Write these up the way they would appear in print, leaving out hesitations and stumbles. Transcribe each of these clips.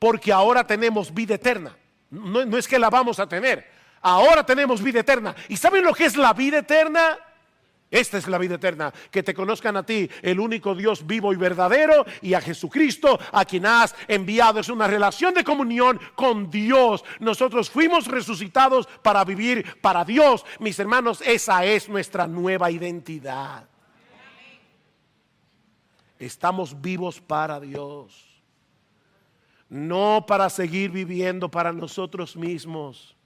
porque ahora tenemos vida eterna. No es que la vamos a tener, ahora tenemos vida eterna. ¿Y saben lo que es la vida eterna? Esta es la vida eterna, que te conozcan a ti, el único Dios vivo y verdadero, y a Jesucristo, a quien has enviado. Es una relación de comunión con Dios. Nosotros fuimos resucitados para vivir para Dios. Mis hermanos, esa es nuestra nueva identidad. Estamos vivos para Dios, no para seguir viviendo para nosotros mismos.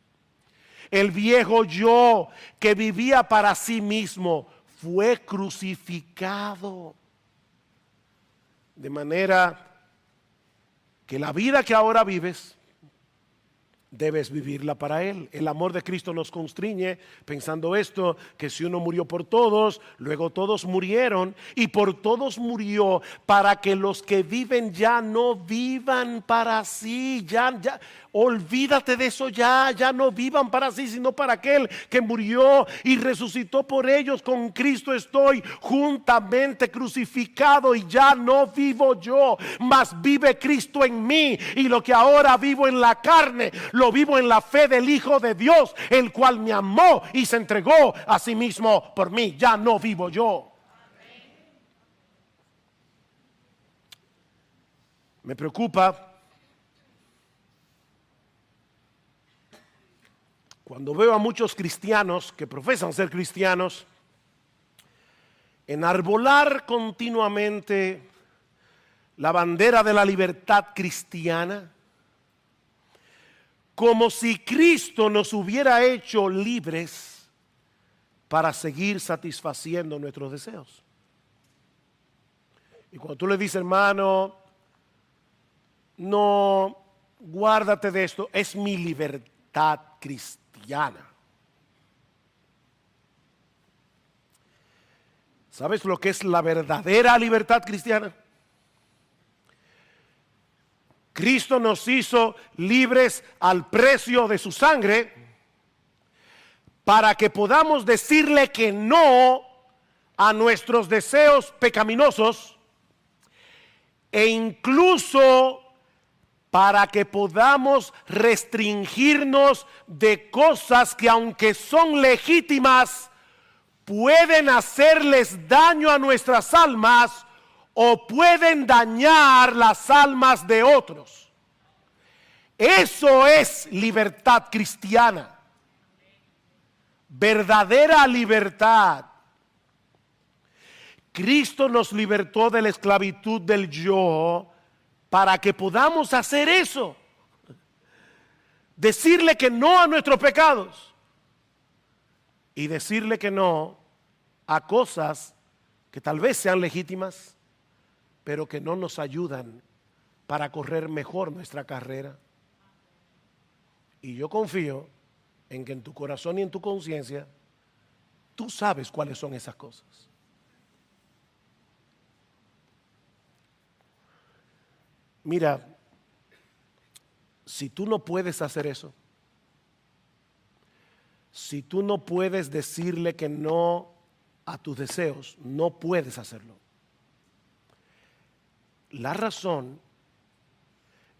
El viejo yo que vivía para sí mismo fue crucificado. De manera que la vida que ahora vives, debes vivirla para Él. El amor de Cristo nos constriñe pensando esto, que si uno murió por todos, luego todos murieron, y por todos murió para que los que viven ya no vivan para sí. Ya, olvídate de eso, ya no vivan para sí, sino para aquel que murió y resucitó por ellos. Con Cristo estoy juntamente crucificado, y ya no vivo yo, mas vive Cristo en mí, y lo que ahora vivo en la carne, lo vivo en la fe del Hijo de Dios, el cual me amó y se entregó a sí mismo por mí. Ya no vivo yo. Me preocupa cuando veo a muchos cristianos que profesan ser cristianos enarbolar continuamente la bandera de la libertad cristiana, como si Cristo nos hubiera hecho libres para seguir satisfaciendo nuestros deseos. Y cuando tú le dices, hermano, no, guárdate de esto, es mi libertad cristiana. ¿Sabes lo que es la verdadera libertad cristiana? Cristo nos hizo libres al precio de su sangre para que podamos decirle que no a nuestros deseos pecaminosos, e incluso para que podamos restringirnos de cosas que, aunque son legítimas, pueden hacerles daño a nuestras almas o pueden dañar las almas de otros. Eso es libertad cristiana, verdadera libertad. Cristo nos libertó de la esclavitud del yo para que podamos hacer eso, decirle que no a nuestros pecados y decirle que no a cosas que tal vez sean legítimas, pero que no nos ayudan para correr mejor nuestra carrera. Y yo confío en que en tu corazón y en tu conciencia tú sabes cuáles son esas cosas. Mira, si tú no puedes hacer eso, si tú no puedes decirle que no a tus deseos, no puedes hacerlo. La razón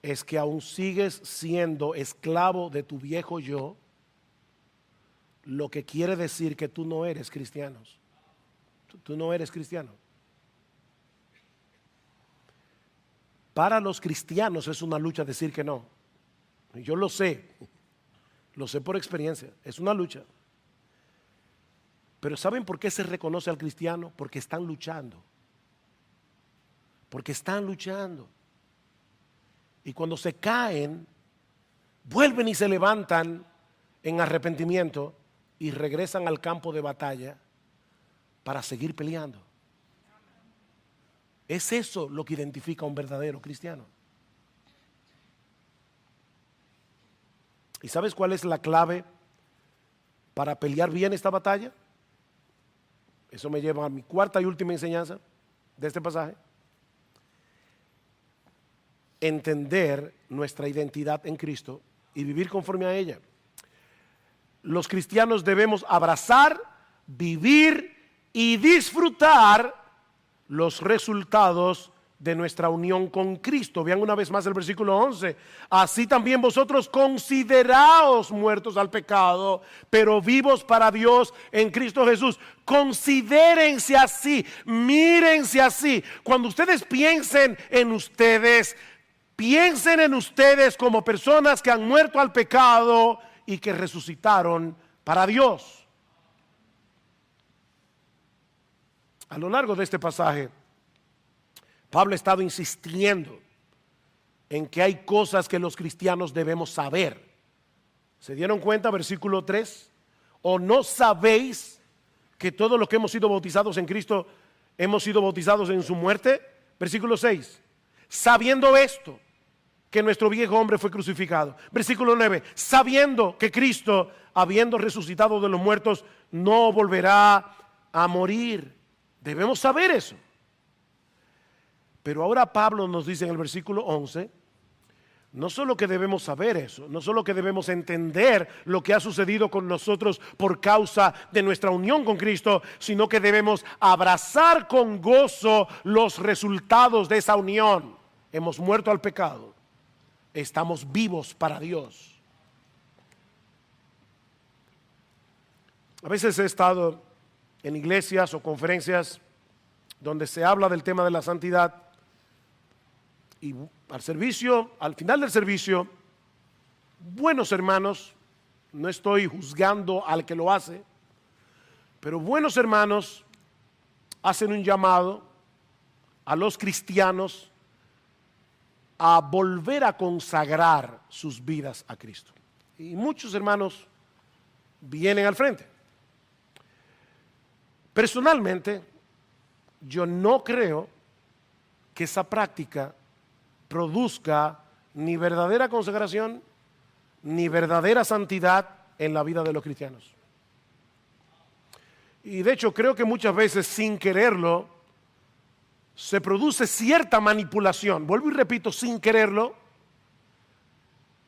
es que aún sigues siendo esclavo de tu viejo yo, lo que quiere decir que tú no eres cristiano. Tú no eres cristiano. Para los cristianos es una lucha decir que no. Yo lo sé por experiencia, es una lucha. Pero ¿saben por qué se reconoce al cristiano? Porque están luchando. Porque están luchando. Y cuando se caen, vuelven y se levantan en arrepentimiento y regresan al campo de batalla para seguir peleando. Es eso lo que identifica a un verdadero cristiano. ¿Y sabes cuál es la clave para pelear bien esta batalla? Eso me lleva a mi cuarta y última enseñanza de este pasaje. Entender nuestra identidad en Cristo y vivir conforme a ella. Los cristianos debemos abrazar, vivir y disfrutar los resultados de nuestra unión con Cristo. Vean una vez más el versículo 11. Así también vosotros consideraos muertos al pecado, pero vivos para Dios en Cristo Jesús. Considérense así, mírense así. Cuando ustedes piensen en ustedes, piensen en ustedes como personas que han muerto al pecado y que resucitaron para Dios. A lo largo de este pasaje, Pablo ha estado insistiendo en que hay cosas que los cristianos debemos saber. ¿Se dieron cuenta? Versículo 3. ¿O no sabéis que todos los que hemos sido bautizados en Cristo hemos sido bautizados en su muerte? Versículo 6. Sabiendo esto, que nuestro viejo hombre fue crucificado. Versículo 9. Sabiendo que Cristo, habiendo resucitado de los muertos, no volverá a morir. Debemos saber eso. Pero ahora Pablo nos dice en el versículo 11, no solo que debemos saber eso, no solo que debemos entender lo que ha sucedido con nosotros por causa de nuestra unión con Cristo, sino que debemos abrazar con gozo los resultados de esa unión. Hemos muerto al pecado, estamos vivos para Dios. A veces he estado en iglesias o conferencias donde se habla del tema de la santidad. Y al final del servicio, buenos hermanos, no estoy juzgando al que lo hace, pero buenos hermanos hacen un llamado a los cristianos a volver a consagrar sus vidas a Cristo. Y muchos hermanos vienen al frente. Personalmente, yo no creo que esa práctica produzca ni verdadera consagración ni verdadera santidad en la vida de los cristianos. Y de hecho creo que muchas veces sin quererlo se produce cierta manipulación. Vuelvo y repito, sin quererlo.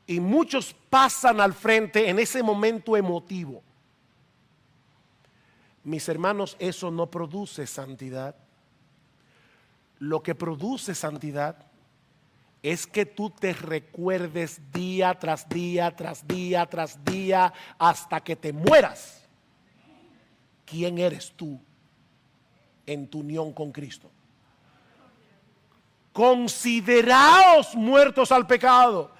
Y muchos pasan al frente en ese momento emotivo. Mis hermanos, eso no produce santidad. Lo que produce santidad es que tú te recuerdes día tras día, tras día, tras día, hasta que te mueras. ¿Quién eres tú en tu unión con Cristo? Consideraos muertos al pecado.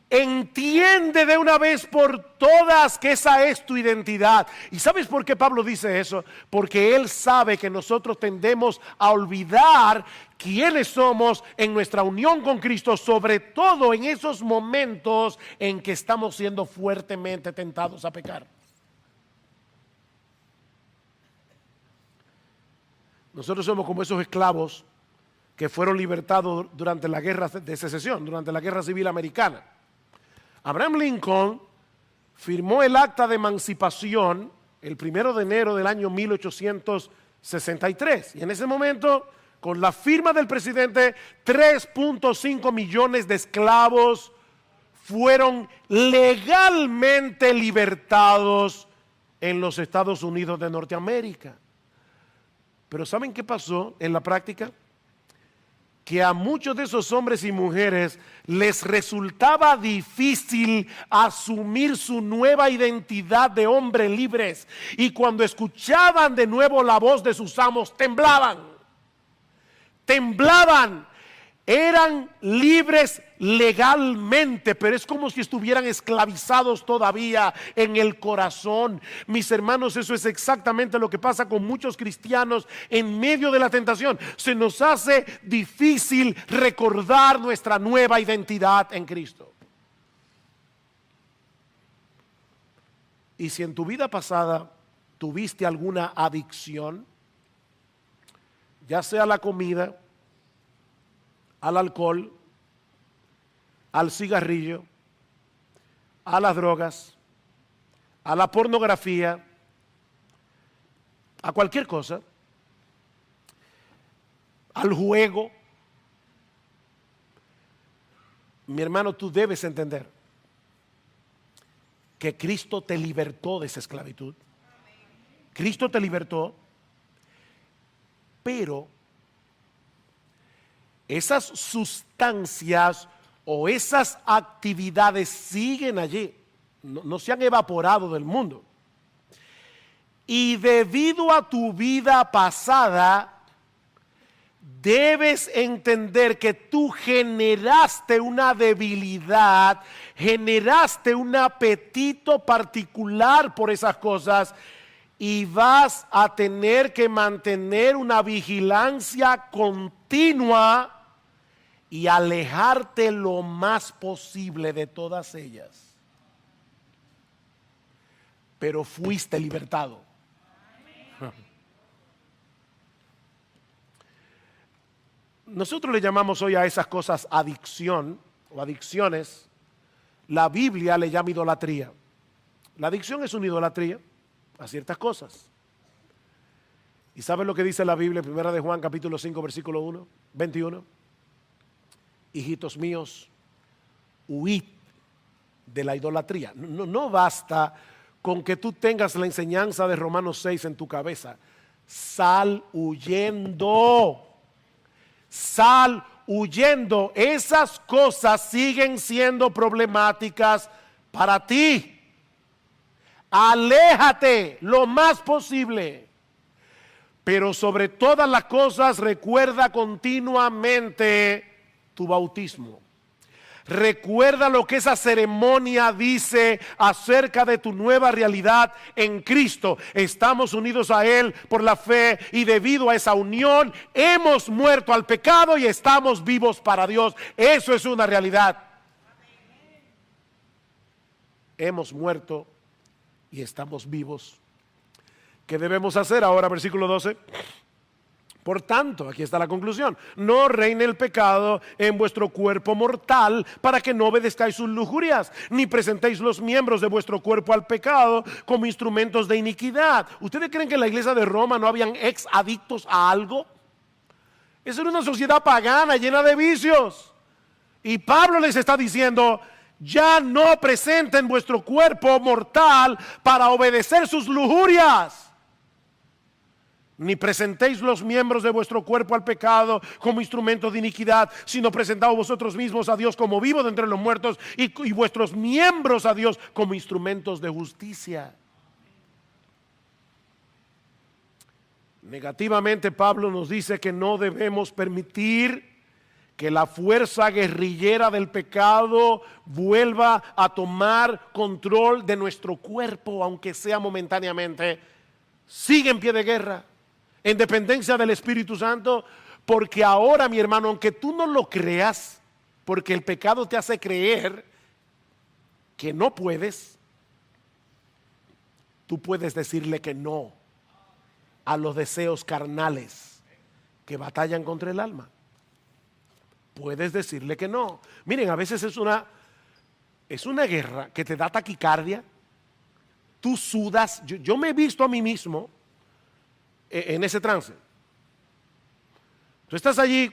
Entiende de una vez por todas que esa es tu identidad. ¿Y sabes por qué Pablo dice eso? Porque él sabe que nosotros tendemos a olvidar quiénes somos en nuestra unión con Cristo, sobre todo en esos momentos en que estamos siendo fuertemente tentados a pecar. Nosotros somos como esos esclavos que fueron libertados durante la guerra de secesión, durante la guerra civil americana. Abraham Lincoln firmó el acta de emancipación el 1 de enero del año 1863. Y en ese momento, con la firma del presidente, 3.5 millones de esclavos fueron legalmente libertados en los Estados Unidos de Norteamérica. Pero ¿saben qué pasó en la práctica? Que a muchos de esos hombres y mujeres les resultaba difícil asumir su nueva identidad de hombres libres. Y cuando escuchaban de nuevo la voz de sus amos, temblaban. Temblaban. Eran libres legalmente, pero es como si estuvieran esclavizados todavía en el corazón. Mis hermanos, eso es exactamente lo que pasa con muchos cristianos en medio de la tentación. Se nos hace difícil recordar nuestra nueva identidad en Cristo. Y si en tu vida pasada tuviste alguna adicción, ya sea a la comida, al alcohol, al cigarrillo, a las drogas, a la pornografía, a cualquier cosa, al juego, mi hermano, tú debes entender que Cristo te libertó de esa esclavitud. Cristo te libertó, pero esas sustancias o esas actividades siguen allí, no se han evaporado del mundo. Y debido a tu vida pasada, debes entender que tú generaste una debilidad, generaste un apetito particular por esas cosas y vas a tener que mantener una vigilancia continua y alejarte lo más posible de todas ellas. Pero fuiste libertado. Nosotros le llamamos hoy a esas cosas adicción o adicciones. La Biblia le llama idolatría. La adicción es una idolatría a ciertas cosas. ¿Y sabes lo que dice la Biblia? Primera de Juan capítulo 5 versículo 21. Hijitos míos, huid de la idolatría. No basta con que tú tengas la enseñanza de Romanos 6 en tu cabeza. Sal huyendo. Sal huyendo. Esas cosas siguen siendo problemáticas para ti. Aléjate lo más posible. Pero sobre todas las cosas recuerda continuamente tu bautismo. Recuerda lo que esa ceremonia dice acerca de tu nueva realidad en Cristo. Estamos unidos a Él por la fe y debido a esa unión hemos muerto al pecado y estamos vivos para Dios. Eso es una realidad. Hemos muerto y estamos vivos. ¿Qué debemos hacer ahora? Versículo 12. Por tanto, aquí está la conclusión: no reine el pecado en vuestro cuerpo mortal, para que no obedezcáis sus lujurias, ni presentéis los miembros de vuestro cuerpo al pecado como instrumentos de iniquidad. ¿Ustedes creen que en la iglesia de Roma no habían ex adictos a algo? Esa era una sociedad pagana llena de vicios. Y Pablo les está diciendo: ya no presenten vuestro cuerpo mortal para obedecer sus lujurias. Ni presentéis los miembros de vuestro cuerpo al pecado como instrumento de iniquidad, sino presentaos vosotros mismos a Dios como vivos de entre los muertos y vuestros miembros a Dios como instrumentos de justicia. Negativamente, Pablo nos dice que no debemos permitir que la fuerza guerrillera del pecado vuelva a tomar control de nuestro cuerpo, aunque sea momentáneamente. Sigue en pie de guerra, en dependencia del Espíritu Santo, porque ahora, mi hermano, aunque tú no lo creas, porque el pecado te hace creer que no puedes, tú puedes decirle que no a los deseos carnales que batallan contra el alma. Puedes decirle que no. Miren, a veces es una guerra que te da taquicardia. Tú sudas. Yo me he visto a mí mismo en ese trance. Tú estás allí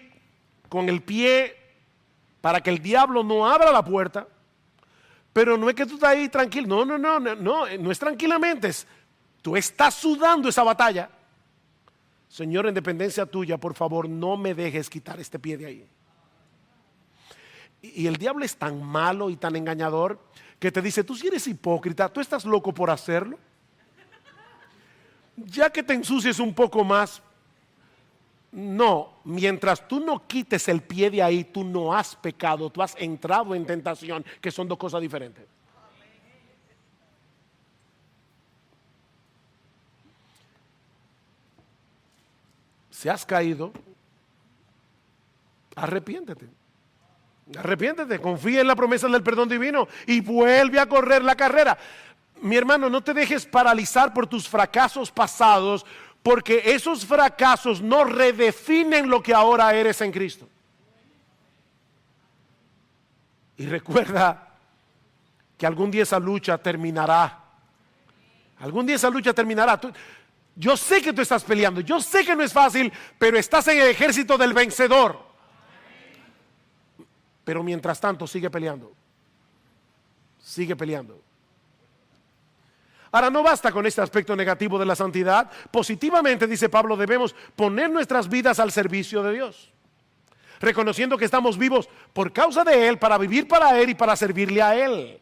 con el pie para que el diablo no abra la puerta, pero no es que tú estás ahí tranquilo. No es tranquilamente. Tú estás sudando esa batalla. Señor, en dependencia tuya, por favor, no me dejes quitar este pie de ahí. Y el diablo es tan malo y tan engañador que te dice: tú si eres hipócrita, tú estás loco por hacerlo. Ya que te ensucies un poco más. No, mientras tú no quites el pie de ahí, tú no has pecado, tú has entrado en tentación, que son dos cosas diferentes. Si has caído, arrepiéntete. Arrepiéntete, confía en la promesa del perdón divino y vuelve a correr la carrera. Mi hermano, no te dejes paralizar por tus fracasos pasados, porque esos fracasos no redefinen lo que ahora eres en Cristo. Y recuerda que algún día esa lucha terminará. Algún día esa lucha terminará. Yo sé que tú estás peleando, yo sé que no es fácil, pero estás en el ejército del vencedor. Pero mientras tanto sigue peleando. Sigue peleando. Ahora, no basta con este aspecto negativo de la santidad. Positivamente, dice Pablo, debemos poner nuestras vidas al servicio de Dios. reconociendo que estamos vivos por causa de Él, para vivir para Él y para servirle a Él.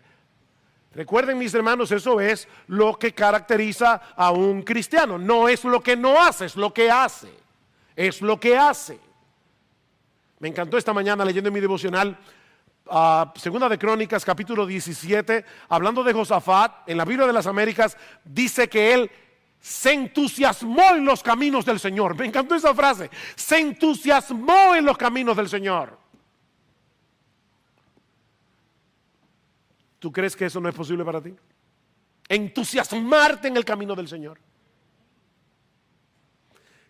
Recuerden, mis hermanos, eso es lo que caracteriza a un cristiano. No es lo que no hace, es lo que hace. Es lo que hace. Me encantó esta mañana leyendo en mi devocional Segunda de Crónicas, capítulo 17, hablando de Josafat, en la Biblia de las Américas, dice que él se entusiasmó en los caminos del Señor. Me encantó esa frase. Se entusiasmó en los caminos del Señor. ¿Tú crees que eso no es posible para ti? Entusiasmarte en el camino del Señor.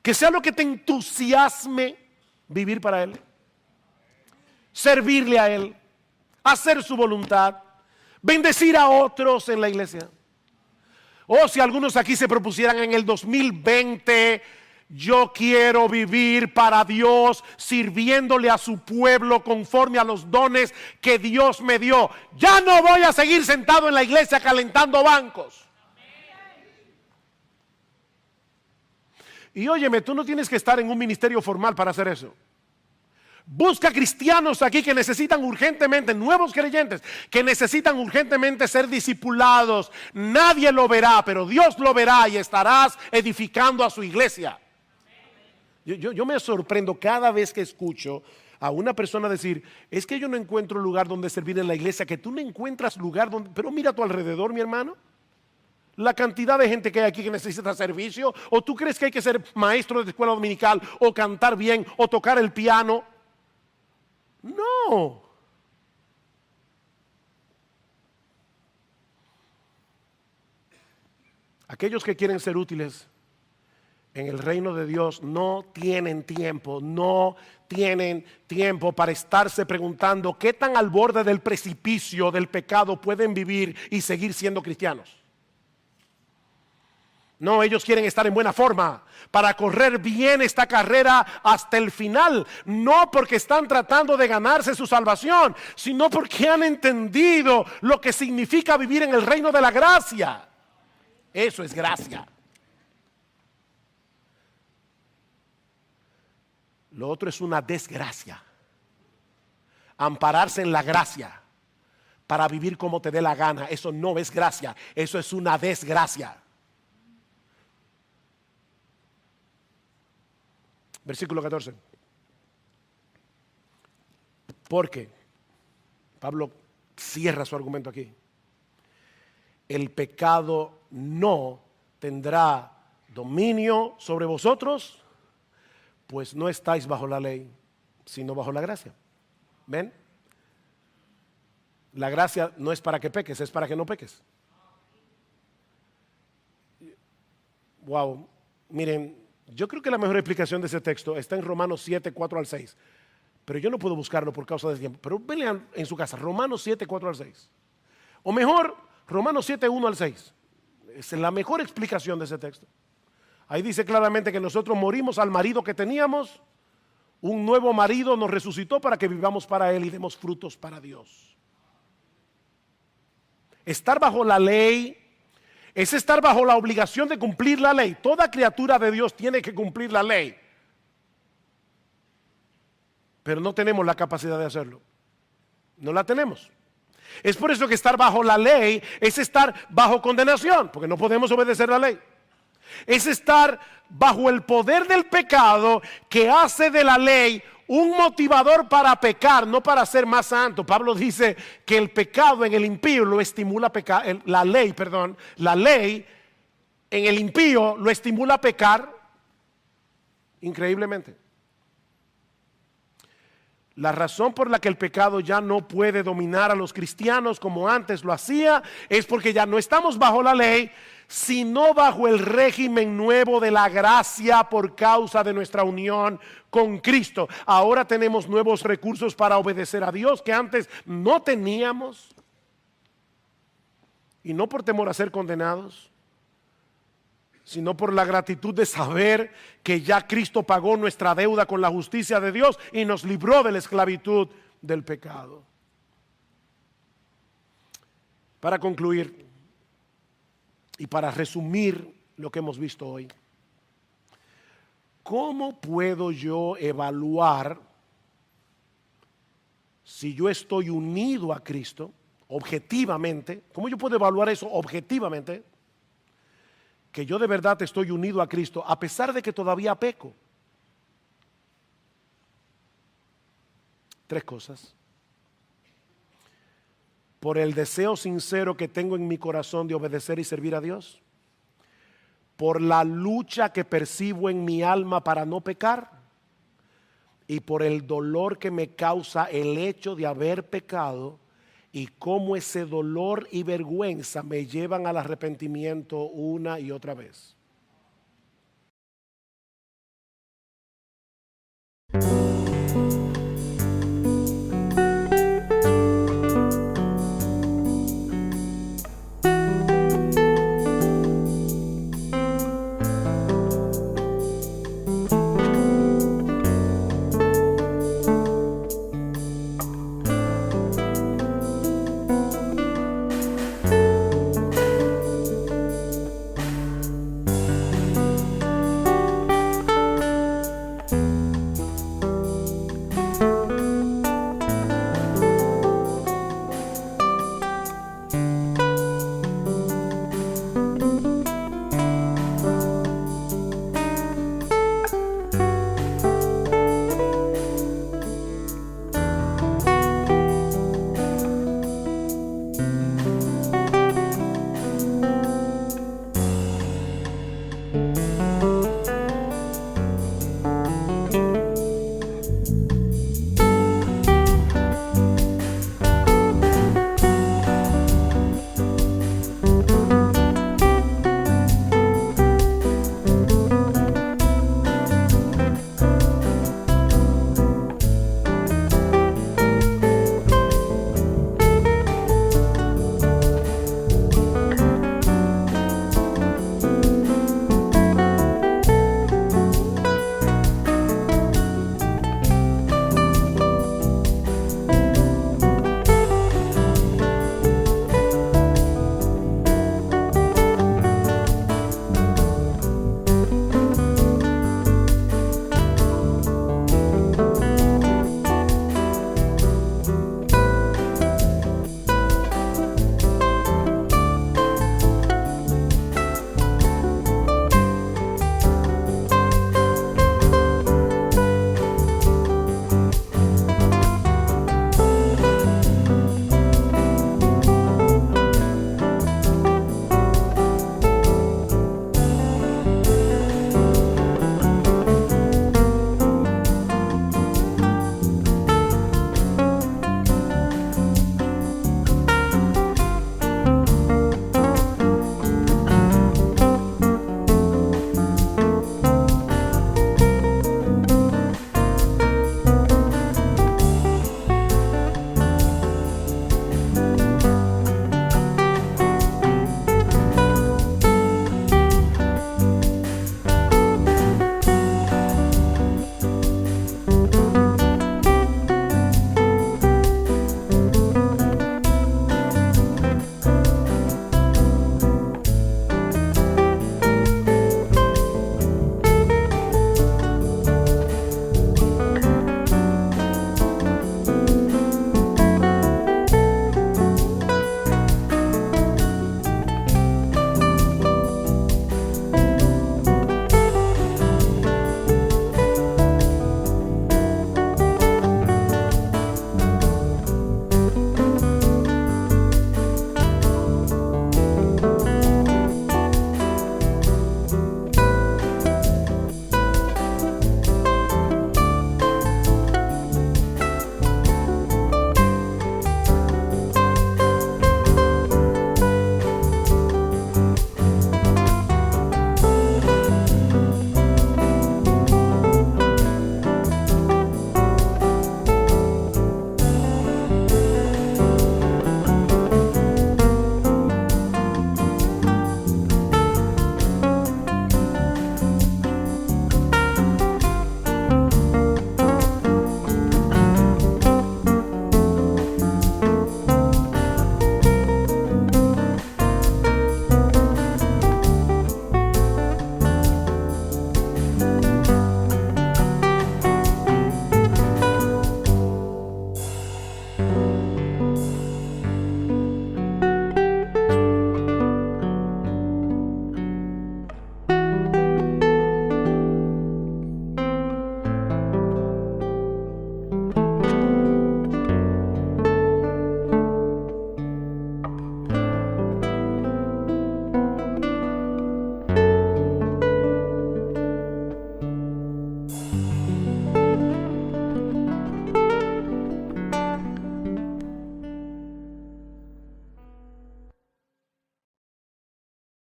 Que sea lo que te entusiasme vivir para Él, servirle a Él, hacer su voluntad, bendecir a otros en la iglesia. O si algunos aquí se propusieran en el 2020, yo quiero vivir para Dios, sirviéndole a su pueblo conforme a los dones que Dios me dio. Ya no voy a seguir sentado en la iglesia calentando bancos. Y óyeme, tú no tienes que estar en un ministerio formal para hacer eso. Busca cristianos aquí que necesitan urgentemente, nuevos creyentes, que necesitan urgentemente ser discipulados. Nadie lo verá, pero Dios lo verá y estarás edificando a su iglesia. Yo me sorprendo cada vez que escucho a una persona decir, es que yo no encuentro lugar donde servir en la iglesia, que tú no encuentras lugar donde, pero mira a tu alrededor, mi hermano. La cantidad de gente que hay aquí que necesita servicio. ¿O tú crees que hay que ser maestro de escuela dominical o cantar bien o tocar el piano? No. Aquellos que quieren ser útiles en el reino de Dios no tienen tiempo para estarse preguntando qué tan al borde del precipicio del pecado pueden vivir y seguir siendo cristianos. No, ellos quieren estar en buena forma para correr bien esta carrera hasta el final. No porque están tratando de ganarse su salvación, sino porque han entendido lo que significa vivir en el reino de la gracia. Eso es gracia. Lo otro es una desgracia. Ampararse en la gracia para vivir como te dé la gana. Eso no es gracia, eso es una desgracia. Versículo 14. Porque Pablo cierra su argumento aquí. El pecado no tendrá dominio sobre vosotros, pues no estáis bajo la ley, sino bajo la gracia. ¿Ven? La gracia no es para que peques, es para que no peques. Wow, miren. Yo creo que la mejor explicación de ese texto está en Romanos 7, 4 al 6. Pero yo no puedo buscarlo por causa del tiempo. Pero vean en su casa, Romanos 7, 4 al 6. O mejor, Romanos 7, 1 al 6. Es la mejor explicación de ese texto. Ahí dice claramente que nosotros morimos al marido que teníamos. Un nuevo marido nos resucitó para que vivamos para Él y demos frutos para Dios. Estar bajo la ley es estar bajo la obligación de cumplir la ley. Toda criatura de Dios tiene que cumplir la ley. Pero no tenemos la capacidad de hacerlo. No la tenemos. Es por eso que estar bajo la ley es estar bajo condenación, porque no podemos obedecer la ley. Es estar bajo el poder del pecado que hace de la ley un motivador para pecar, no para ser más santo. Pablo dice que el pecado en el impío lo estimula a pecar, la ley en el impío lo estimula a pecar increíblemente. La razón por la que el pecado ya no puede dominar a los cristianos como antes lo hacía es porque ya no estamos bajo la ley, sino bajo el régimen nuevo de la gracia por causa de nuestra unión con Cristo. Ahora tenemos nuevos recursos para obedecer a Dios que antes no teníamos. Y no por temor a ser condenados, sino por la gratitud de saber que ya Cristo pagó nuestra deuda con la justicia de Dios y nos libró de la esclavitud del pecado. Para concluir y para resumir lo que hemos visto hoy, ¿cómo puedo yo evaluar Si yo estoy unido a Cristo, objetivamente, ¿cómo yo puedo evaluar eso objetivamente? Que yo de verdad estoy unido a Cristo, a pesar de que todavía peco. Tres cosas. Por el deseo sincero que tengo en mi corazón de obedecer y servir a Dios. Por la lucha que percibo en mi alma para no pecar. Y por el dolor que me causa el hecho de haber pecado y cómo ese dolor y vergüenza me llevan al arrepentimiento una y otra vez.